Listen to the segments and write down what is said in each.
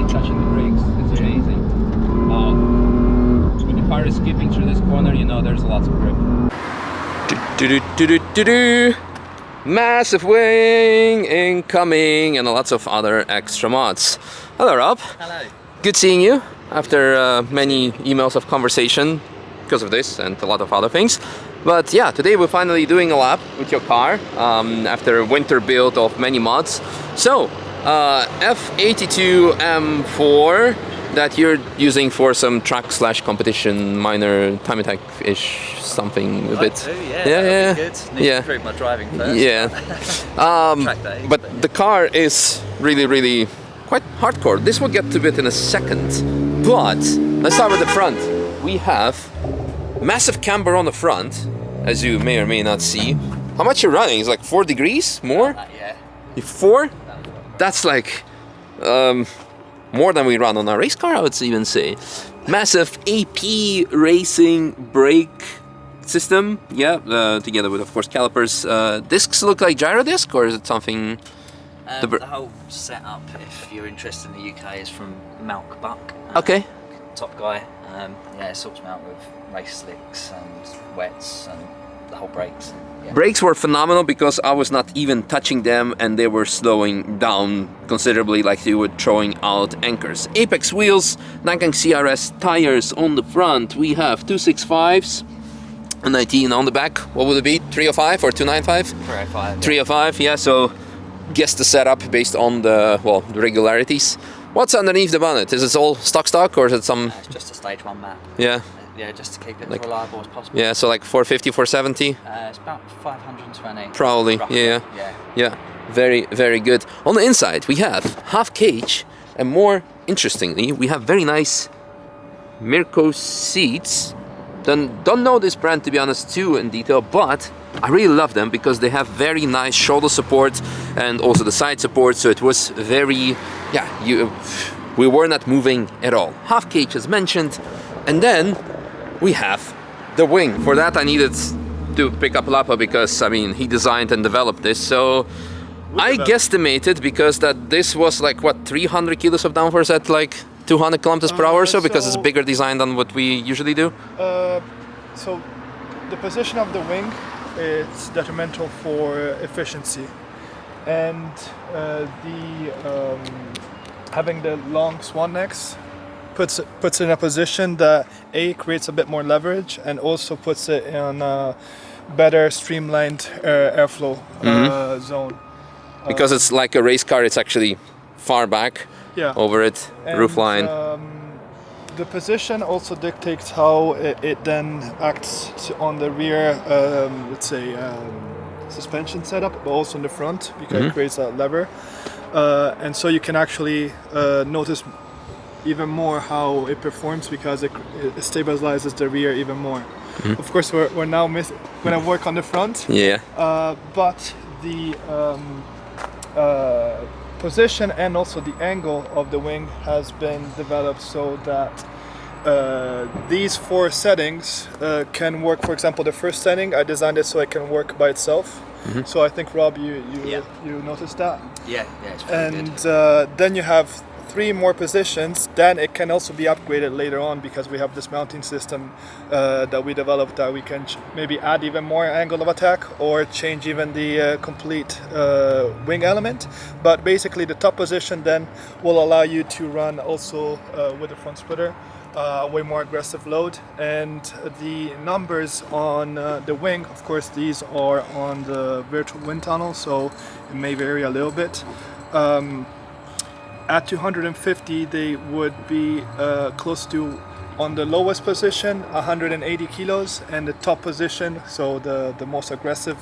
touching the brakes. It's amazing. When the car is skipping through this corner, you know there's lots of grip. Massive wing incoming, and lots of other extra mods. Hello, Rob. Hello. Good seeing you after many emails of conversation because of this and a lot of other things. But yeah, today we're finally doing a lap with your car after a winter build of many mods. So, F82 M4 that you're using for some track slash competition, minor time attack-ish something a bit. Yeah. Good. Need to improve my driving first. Yeah. But the car is really quite hardcore. This we'll get to it in a second. But let's start with the front. We have massive camber on the front, as you may or may not see. How much you're running? It's like 4 degrees more? Yeah. 4? That's like more than we run on our race car, I would even say. Massive AP racing brake system, together with, of course, calipers. Discs look like gyro disc, or is it something? The whole setup, if you're interested in the UK, is from Malk Buck. Okay. Top guy. It sorts me out with race slicks and wets and the whole brakes. Brakes were phenomenal because I was not even touching them and they were slowing down considerably, like they were throwing out anchors. Apex wheels, Nankang CRS tires on the front. We have 265s, a 19 on the back. What would it be? 305 or 295? 305. 305, yeah. So guess the setup based on the regularities. What's underneath the bonnet? Is it all stock or is it some? It's just a stage 1 map. Yeah. Yeah, just to keep it as reliable as possible. Yeah, so like 450, 470? It's about 520. Probably, roughly. Yeah. Very good. On the inside, we have half cage, and more interestingly, we have very nice Mirko seats. Don't know this brand, to be honest, too in detail, but I really love them because they have very nice shoulder support and also the side support, so it was very, we were not moving at all. Half cage as mentioned, and then we have the wing. For that I needed to pick up Lapa because, I mean, he designed and developed this, so I guesstimated because that this was like, what, 300 kilos of downforce at like 200 kilometers per hour or so, because it's a bigger design than what we usually do? So the position of the wing is detrimental for efficiency, and having the long swan necks puts it in a position that creates a bit more leverage and also puts it in a better streamlined airflow zone. Because it's like a race car, it's actually far back over it, roofline. The position also dictates how it then acts on the rear, suspension setup, but also in the front, because it creates that lever. And so you can actually notice even more how it performs because it stabilizes the rear even more. Of course, we're now going to work on the front. But the position and also the angle of the wing has been developed so that these 4 settings can work. For example, the first setting, I designed it so it can work by itself. So I think, Rob, you noticed that? Yeah, it's very good. And then you have 3 more positions. Then it can also be upgraded later on because we have this mounting system that we developed that we can maybe add even more angle of attack or change even the complete wing element. But basically the top position then will allow you to run also with the front splitter way more aggressive load, and the numbers on the wing, of course these are on the virtual wind tunnel, so it may vary a little bit. At 250 they would be close to, on the lowest position, 180 kilos, and the top position, so the most aggressive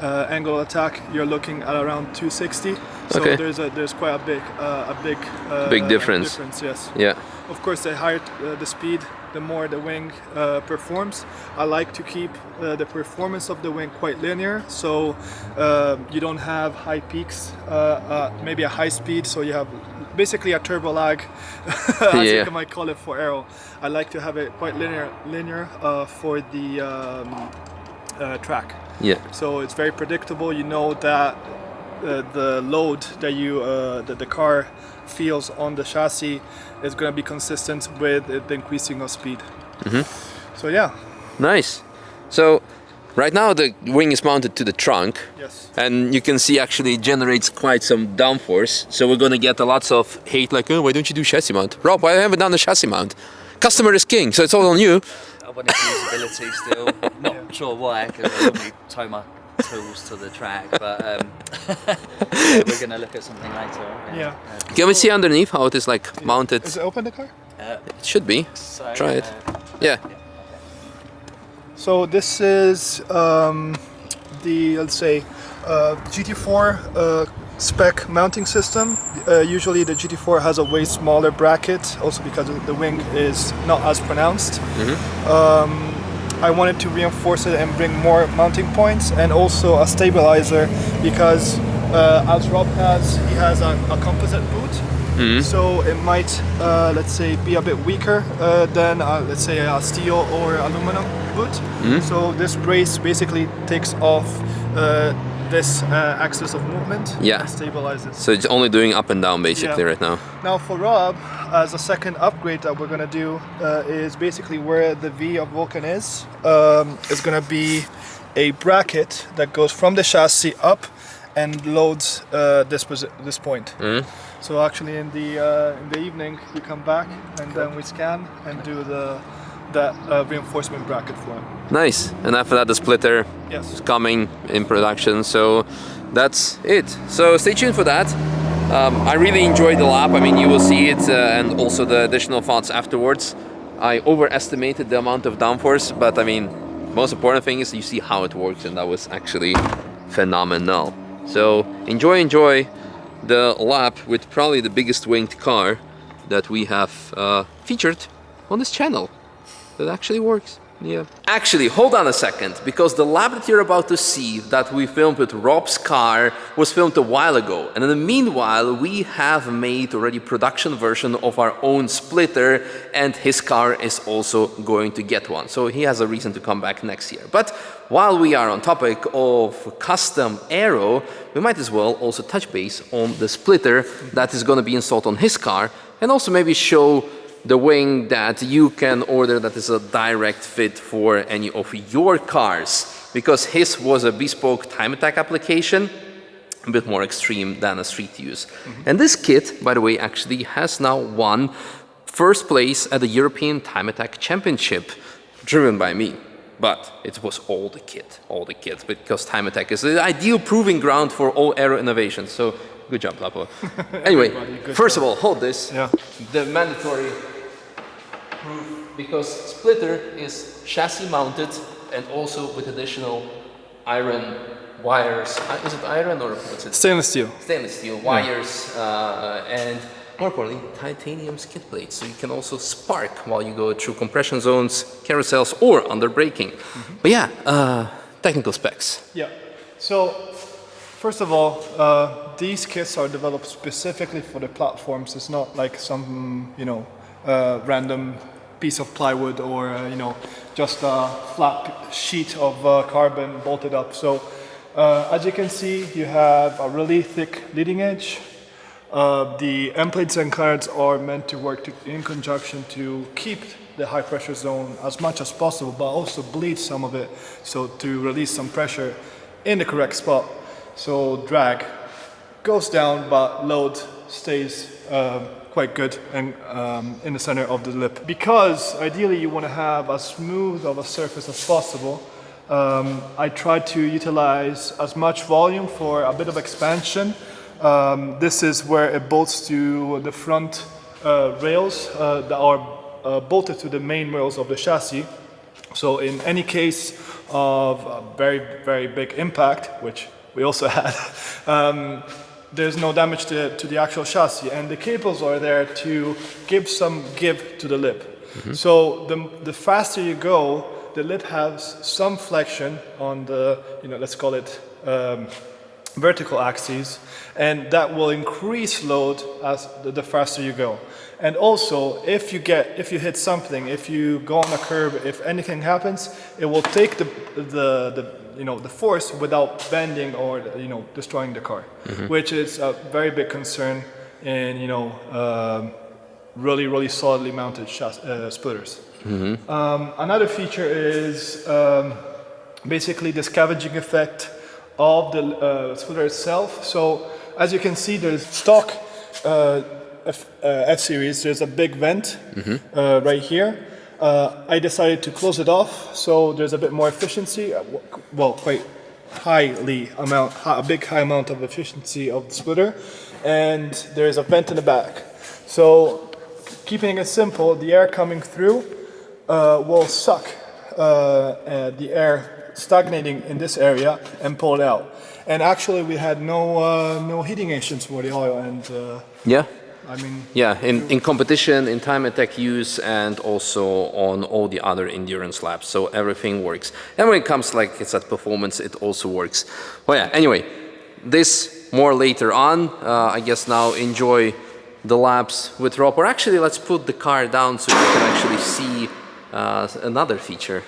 angle of attack, you're looking at around 260. So there's quite a big difference. Yes. Yeah. Of course, the higher the speed, the more the wing performs. I like to keep the performance of the wing quite linear, so you don't have high peaks, maybe a high speed, so you have basically a turbo lag, as you might call it for aero. I like to have it quite linear for the track. Yeah. So it's very predictable. You know that the load that that the car feels on the chassis is going to be consistent with the increasing of speed. So yeah. Nice. So right now the wing is mounted to the trunk. Yes. And you can see actually it generates quite some downforce. So we're gonna get lots of hate like, oh, why don't you do chassis mount? Rob, why haven't done the chassis mount? Customer is king, so it's all on you. I wanted usability still. Not sure why, because I normally tow my tools to the track, but we're going to look at something later. Yeah. Can we see underneath how it is like mounted? Is it open, the car? It should be. So, Try it. Yeah. So this is the, let's say, GT4 spec mounting system. Usually the GT4 has a way smaller bracket, also because the wing is not as pronounced. I wanted to reinforce it and bring more mounting points and also a stabilizer because as Rob has, he has a composite boot. So it might, let's say, be a bit weaker than, let's say, a steel or aluminum boot. So this brace basically takes off this axis of movement and stabilizes. So it's only doing up and down basically right now. Now for Rob, as a second upgrade that we're gonna do is basically where the V of Vulcan is gonna be a bracket that goes from the chassis up and loads this point. So actually in the evening we come back and then we scan and do that reinforcement bracket for him. Nice. And after that the splitter Yes. is coming in production. So that's it. So stay tuned for that. I really enjoyed the lap. I mean, you will see it and also the additional thoughts afterwards. I overestimated the amount of downforce, but I mean, most important thing is you see how it works, and that was actually phenomenal. So enjoy the lap with probably the biggest winged car that we have featured on this channel. That actually works. Yeah. Actually, hold on a second, because the lap that you're about to see that we filmed with Rob's car was filmed a while ago. And in the meanwhile, we have made already production version of our own splitter, and his car is also going to get one. So he has a reason to come back next year. But while we are on topic of custom aero, we might as well also touch base on the splitter that is going to be installed on his car, and also maybe show the wing that you can order that is a direct fit for any of your cars, because his was a bespoke time attack application, a bit more extreme than a street use. And this kit, by the way, actually has now won first place at the European Time Attack Championship, driven by me. But it was all the kit, because Time Attack is the ideal proving ground for all aero innovations. So good job, Lapo. Anyway, first of all, hold this. Yeah. The mandatory proof, because splitter is chassis mounted and also with additional iron wires. Is it iron or what's it? Stainless steel. Stainless steel wires and more importantly, titanium skid plates. So you can also spark while you go through compression zones, carousels, or under braking. But yeah, technical specs. Yeah. So first of all, these kits are developed specifically for the platforms. It's not like some, random piece of plywood or, just a flat sheet of carbon bolted up. So as you can see, you have a really thick leading edge. The end plates and cards are meant to work in conjunction to keep the high pressure zone as much as possible, but also bleed some of it, so to release some pressure in the correct spot. So drag goes down, but load stays quite good and in the center of the lip. Because ideally you want to have as smooth of a surface as possible, I try to utilize as much volume for a bit of expansion. This is where it bolts to the front rails that are bolted to the main rails of the chassis. So in any case of a very, very big impact, which we also had, there's no damage to the actual chassis, and the cables are there to give some give to the lip. So the faster you go, the lip has some flexion on the, let's call it vertical axes, and that will increase load as the faster you go. And also, if you hit something, if you go on a curb, if anything happens, it will take the force without bending or destroying the car, which is a very big concern in really solidly mounted splitters. Another feature is basically the scavenging effect of the splitter itself. So as you can see, there's stock F-series, there's a big vent right here. I decided to close it off, so there's a bit more efficiency, quite a big high amount of efficiency of the splitter, and there's a vent in the back. So keeping it simple, the air coming through will suck the air stagnating in this area and pull it out. And actually we had no heating agents for the oil, and in competition, in time attack use, and also on all the other endurance laps, so everything works. And when it comes like it's at performance, it also works. Well, yeah, anyway, this more later on. I guess now enjoy the laps with Rob, or actually let's put the car down so you can actually see another feature.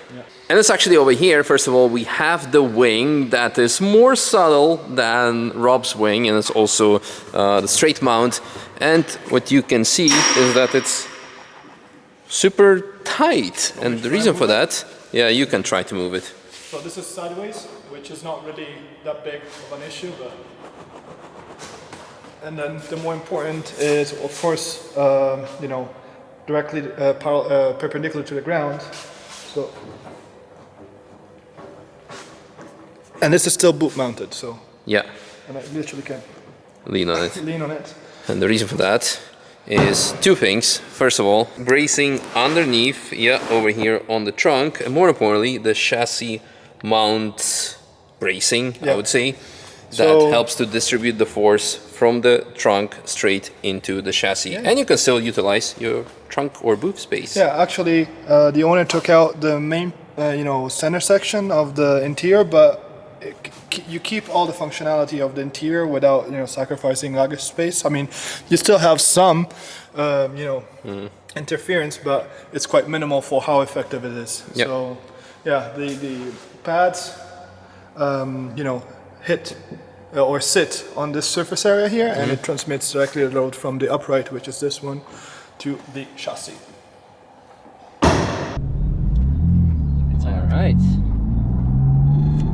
And it's actually over here. First of all, we have the wing that is more subtle than Rob's wing, and it's also the straight mount. And what you can see is that it's super tight, and the reason for that, you can try to move it. So this is sideways, which is not really that big of an issue, but. And then the more important is, of course, directly perpendicular to the ground. So, and this is still boot mounted, so. Yeah. And I literally can lean on it. Lean on it. And the reason for that is two things. First of all, bracing underneath, over here on the trunk, and more importantly, the chassis mount bracing, I would say. That helps to distribute the force from the trunk straight into the chassis. And you can still utilize your trunk or boot space. Yeah, actually, the owner took out the main, center section of the interior, but you keep all the functionality of the interior without, sacrificing luggage space. I mean, you still have some, interference, but it's quite minimal for how effective it is. Yep. So, the pads, hit or sit on this surface area here, and it transmits directly the load from the upright, which is this one, to the chassis. It's all right.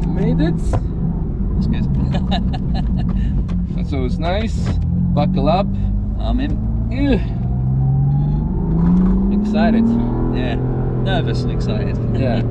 Made it. That's good. So it's nice. Buckle up. I'm in. Excited. Yeah. Nervous and excited. Yeah.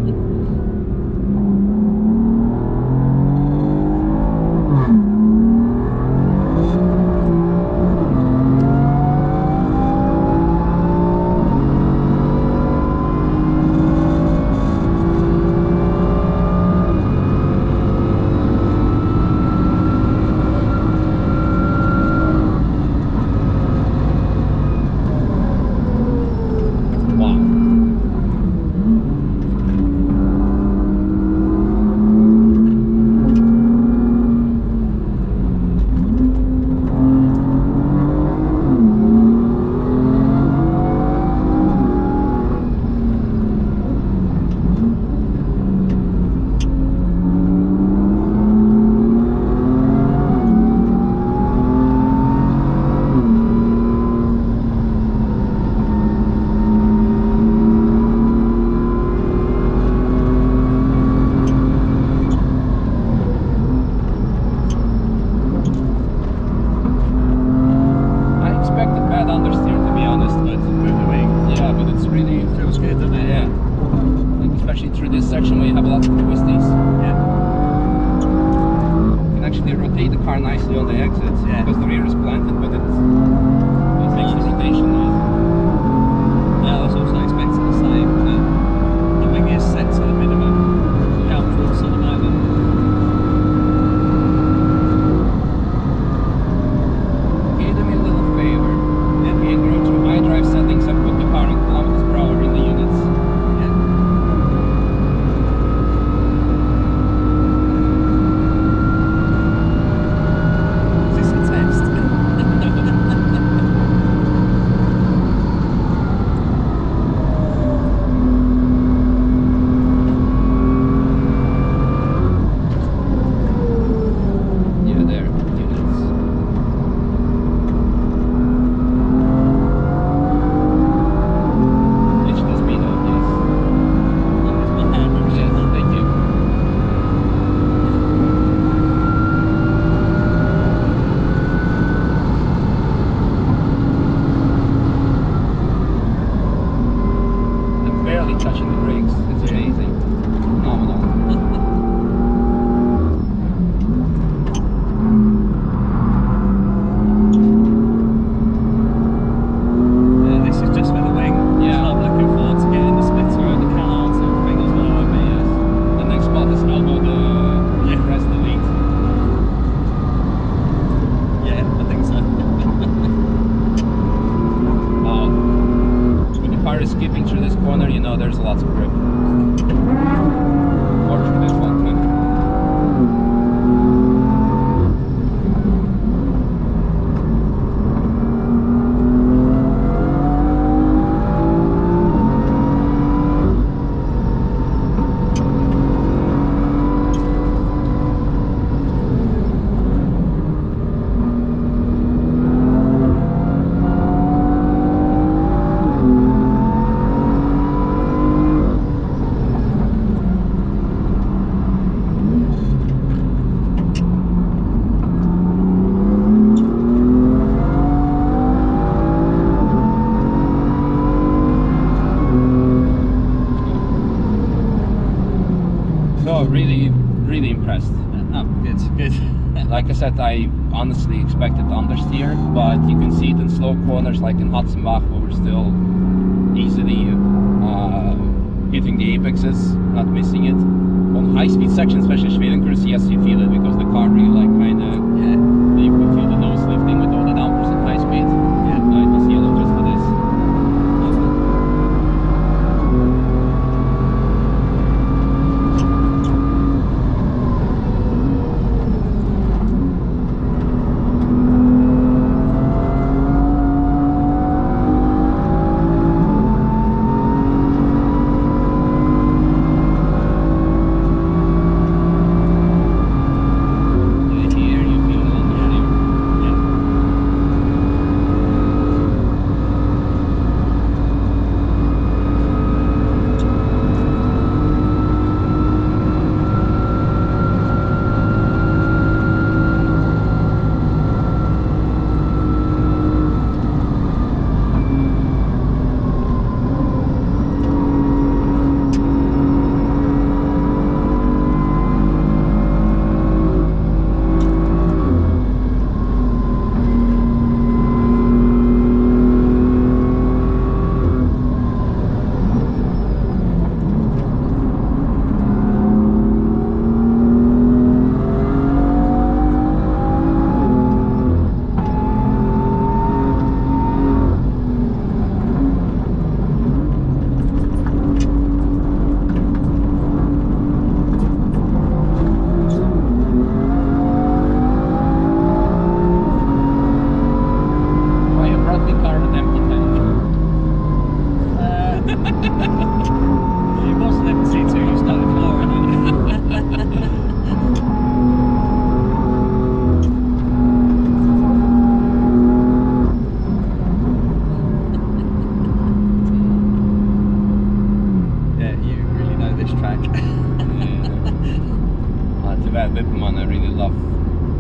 no, there's lots of grip. Watch for this one too. No, really impressed. Oh, good. Like I said, I honestly expected understeer, but you can see it in slow corners like in Hatzenbach, where we're still easily hitting the apexes, not missing it. On high-speed sections, especially Schwedenkreuz, yes, you feel it because the car really like kind of, you can feel the nose lifting with all the dampers at high speed. Yeah, it was yellow just for this. Wippmann, I really love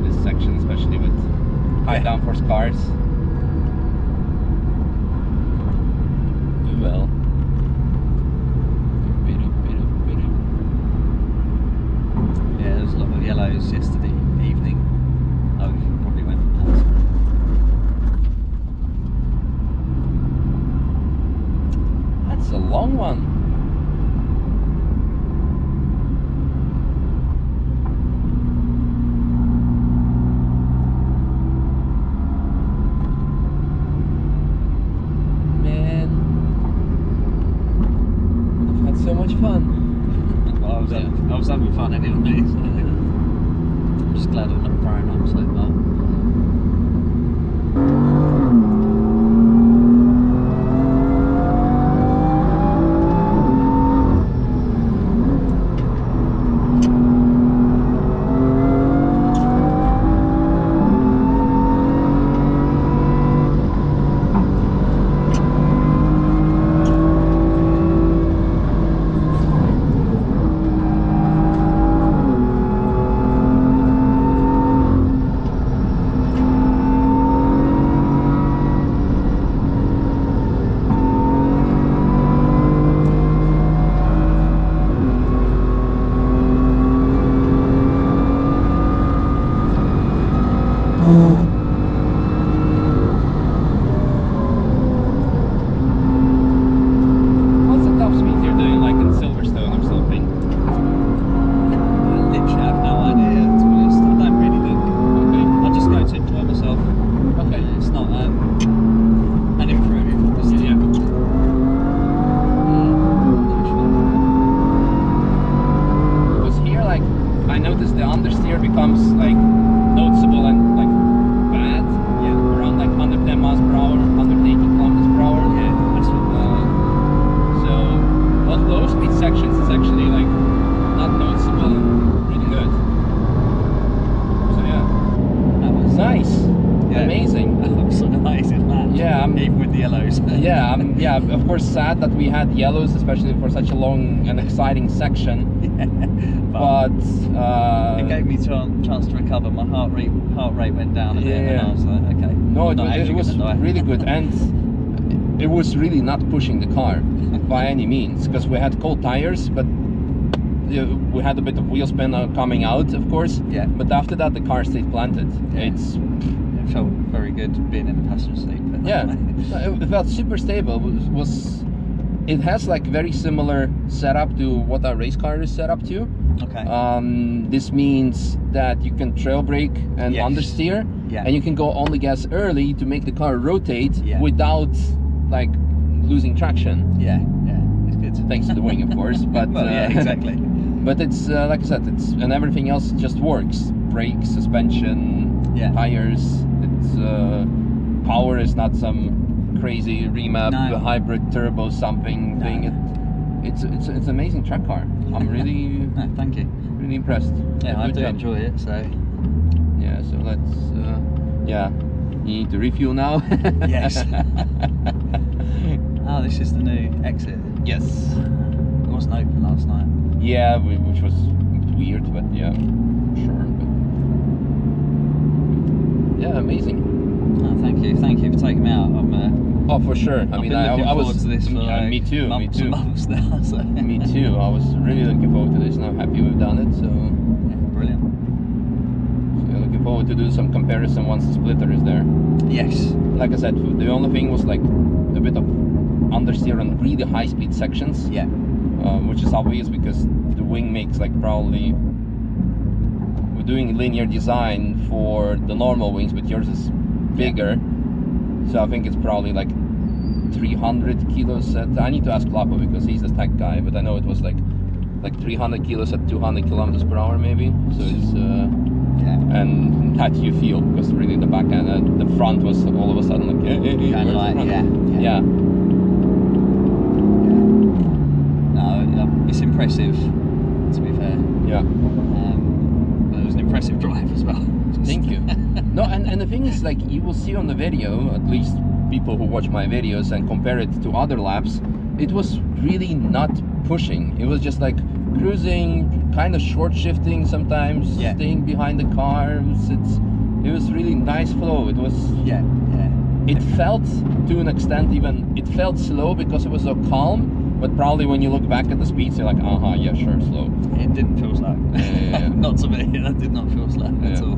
this section, especially with high downforce cars. Well, yeah, there was a lot of yellows yesterday evening. Oh, we probably went past. That's a long one. So much fun. Well, I was having fun anyway, so I'm just glad I'm not throwing up so far. amazing. Absolutely amazing, man. Yeah, even with the yellows. yeah, of course sad that we had yellows, especially for such a long and exciting section. But it gave me chance to recover. My heart rate went down a bit, and I was like, okay. No, it was really good, and it was really not pushing the car by any means, because we had cold tires, but we had a bit of wheel spin coming out, of course. Yeah. But after that, the car stayed planted. Yeah. It felt very good being in the passenger seat. But Yeah, it felt super stable. It has like very similar setup to what our race car is set up to. Okay. This means that you can trail brake and Yes. understeer, Yeah. and you can go on the gas early to make the car rotate Yeah. without like losing traction. Yeah, it's good. Thanks to the wing, of course. But Well, yeah, exactly. But it's like I said, and everything else just works. Brakes, suspension, Yeah. tires. It's power is not some crazy remap No. hybrid turbo something No. thing. It's an amazing track car. I'm really No, thank you. really impressed. Yeah, I Good do job. enjoy it. So Yeah, so let's you need to refuel now. yes. Oh, this is the new exit. Yes. It wasn't open last night. Yeah, which was weird, but yeah, sure. But yeah, amazing. Oh, thank you for taking me out. Oh, for sure. I I've mean, been looking I was forward to this for like me too. months and months now. So. Me too. I was really looking forward to this, and I'm happy we've done it. So, Yeah, brilliant. so looking forward to do some comparison once the splitter is there. Yes. Like I said, the only thing was like a bit of understeer on really high-speed sections. Yeah. Which is obvious because the wing makes like probably we're doing linear design for the normal wings, but yours is bigger. So I think it's probably like 300 kilos at, I need to ask Lapo because he's the tech guy, but I know it was like 300 kilos at 200 kilometers per hour maybe. So it's Yeah. and that you feel because really the back end, the front was all of a sudden like Kind of like, yeah. No, it's impressive, to be fair. Yeah. But it was an impressive drive as well. Thank you. No, and the thing is, like, you will see on the video, at least people who watch my videos and compare it to other laps, it was really not pushing. It was just like cruising, kind of short shifting sometimes, Yeah. staying behind the car. It was really nice flow. It was. Yeah. It felt, to an extent, it felt slow because it was so calm. But probably when you look back at the speeds, you're like, yeah, sure, slow. It didn't feel slow. Yeah. Not to me. That did not feel slow at all.